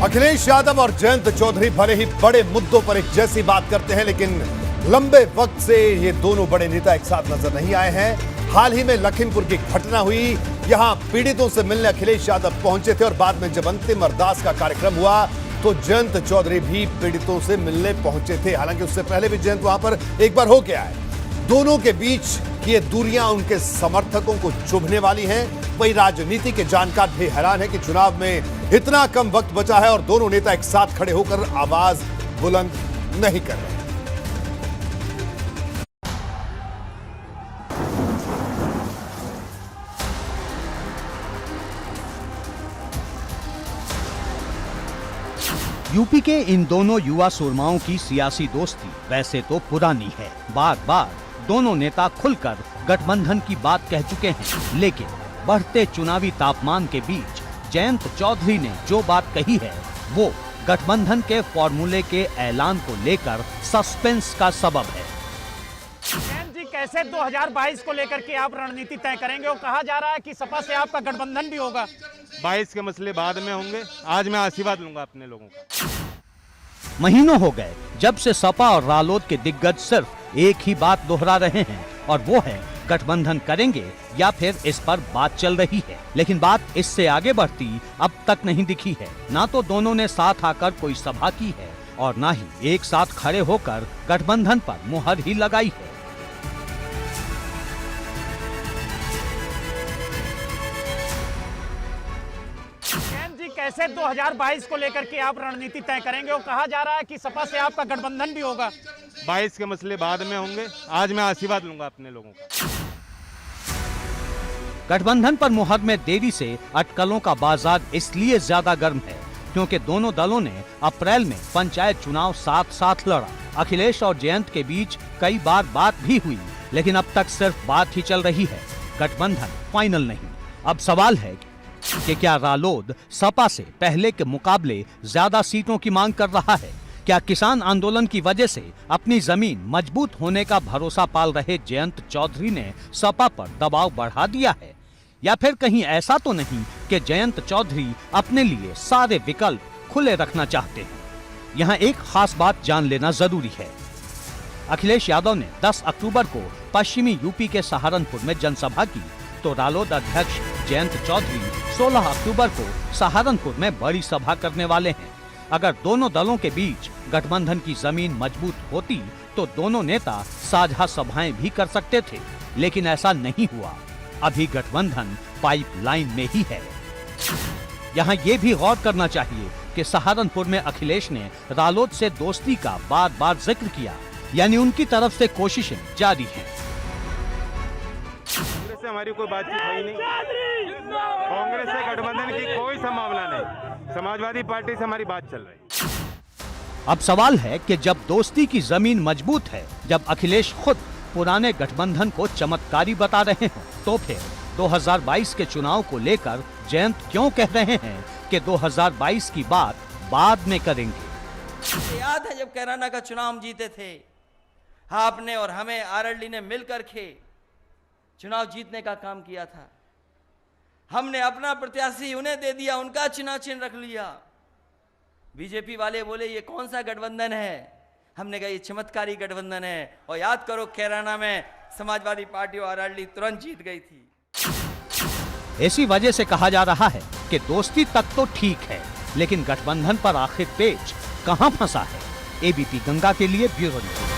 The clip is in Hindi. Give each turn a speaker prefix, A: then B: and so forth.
A: अखिलेश यादव और जयंत चौधरी भले ही बड़े मुद्दों पर एक जैसी बात करते हैं, लेकिन लंबे वक्त से ये दोनों बड़े नेता एक साथ नजर नहीं आए हैं। हाल ही में लखीमपुर की घटना हुई, यहां पीड़ितों से मिलने अखिलेश यादव पहुंचे थे और बाद में जब अंतिम अरदास का कार्यक्रम हुआ तो जयंत चौधरी भी पीड़ितों से मिलने पहुंचे थे। हालांकि उससे पहले भी जयंत वहां पर एक बार होके आए। दोनों के बीच की ये दूरियां उनके समर्थकों को चुभने वाली हैं। वही राजनीति के जानकार भी हैरान है कि चुनाव में इतना कम वक्त बचा है और दोनों नेता एक साथ खड़े होकर आवाज बुलंद नहीं कर रहे।
B: यूपी के इन दोनों युवा सुरमाओं की सियासी दोस्ती वैसे तो पुरानी है। बार बार दोनों नेता खुलकर गठबंधन की बात कह चुके हैं, लेकिन बढ़ते चुनावी तापमान के बीच जयंत चौधरी ने जो बात कही है वो गठबंधन के फॉर्मूले के ऐलान को लेकर सस्पेंस का सबब है।
C: जयंत जी, कैसे 2022 को लेकर के आप रणनीति तय करेंगे? वो कहा जा रहा है कि सपा से आपका गठबंधन भी होगा।
D: 22 के मसले बाद में होंगे, आज मैं आशीर्वाद लूंगा अपने लोगों का।
B: महीनों हो गए जब से सपा और रालोद के दिग्गज सिर्फ एक ही बात दोहरा रहे हैं और वो है गठबंधन करेंगे या फिर इस पर बात चल रही है, लेकिन बात इससे आगे बढ़ती अब तक नहीं दिखी है। ना तो दोनों ने साथ आकर कोई सभा की है और ना ही एक साथ खड़े होकर गठबंधन पर मुहर ही लगाई है।
C: कैसे 2022 को लेकर के आप रणनीति तय करेंगे? वो कहा जा रहा है कि सपा से आपका गठबंधन भी होगा।
D: 22 के मसले बाद में होंगे, आज मैं आशीर्वाद लूंगा अपने लोगों का।
B: गठबंधन पर मुहर में देरी से अटकलों का बाजार इसलिए ज्यादा गर्म है क्योंकि दोनों दलों ने अप्रैल में पंचायत चुनाव साथ साथ लड़ा। अखिलेश और जयंत के बीच कई बार बात भी हुई, लेकिन अब तक सिर्फ बात ही चल रही है, गठबंधन फाइनल नहीं। अब सवाल है कि क्या रालोद सपा से पहले के मुकाबले ज्यादा सीटों की मांग कर रहा है? क्या किसान आंदोलन की वजह से अपनी जमीन मजबूत होने का भरोसा पाल रहे जयंत चौधरी ने सपा पर दबाव बढ़ा दिया है? या फिर कहीं ऐसा तो नहीं कि जयंत चौधरी अपने लिए सारे विकल्प खुले रखना चाहते हैं? यहाँ एक खास बात जान लेना जरूरी है। अखिलेश यादव ने 10 अक्टूबर को पश्चिमी यूपी के सहारनपुर में जनसभा की, तो रालोद अध्यक्ष जयंत चौधरी 16 अक्टूबर को सहारनपुर में बड़ी सभा करने वाले हैं। अगर दोनों दलों के बीच गठबंधन की जमीन मजबूत होती तो दोनों नेता साझा सभाएं भी कर सकते थे, लेकिन ऐसा नहीं हुआ। अभी गठबंधन पाइपलाइन में ही है। यहाँ ये भी गौर करना चाहिए कि सहारनपुर में अखिलेश ने रालोद से दोस्ती का बार बार जिक्र किया, यानी उनकी तरफ से कोशिशें जारी हैं।
D: कांग्रेस से हमारी कोई बातचीत हुई नहीं, कांग्रेस से गठबंधन की कोई संभावना नहीं, समाजवादी पार्टी से हमारी बात चल रही है।
B: अब सवाल है कि जब दोस्ती की जमीन मजबूत है, जब अखिलेश खुद पुराने गठबंधन को चमत्कारी बता रहे हैं, तो फिर 2022 के चुनाव को लेकर जयंत क्यों कह रहे हैं कि 2022 की बात बाद में करेंगे?
E: याद है जब कैराना का चुनाव हम जीते थे, आपने और हमें आरएलडी ने मिलकर के चुनाव जीतने का काम किया था। हमने अपना प्रत्याशी उन्हें दे दिया, उनका चुनाव चिन्ह रख लिया। बीजेपी वाले बोले ये कौन सा गठबंधन है? हमने कहा ये चमत्कारी गठबंधन है। और याद करो कैराना में समाजवादी पार्टी और आरएलडी तुरंत जीत गई थी।
B: इसी वजह से कहा जा रहा है कि दोस्ती तक तो ठीक है, लेकिन गठबंधन पर आखिर पेच कहां फंसा है? एबीपी गंगा के लिए ब्यूरो रिपोर्ट।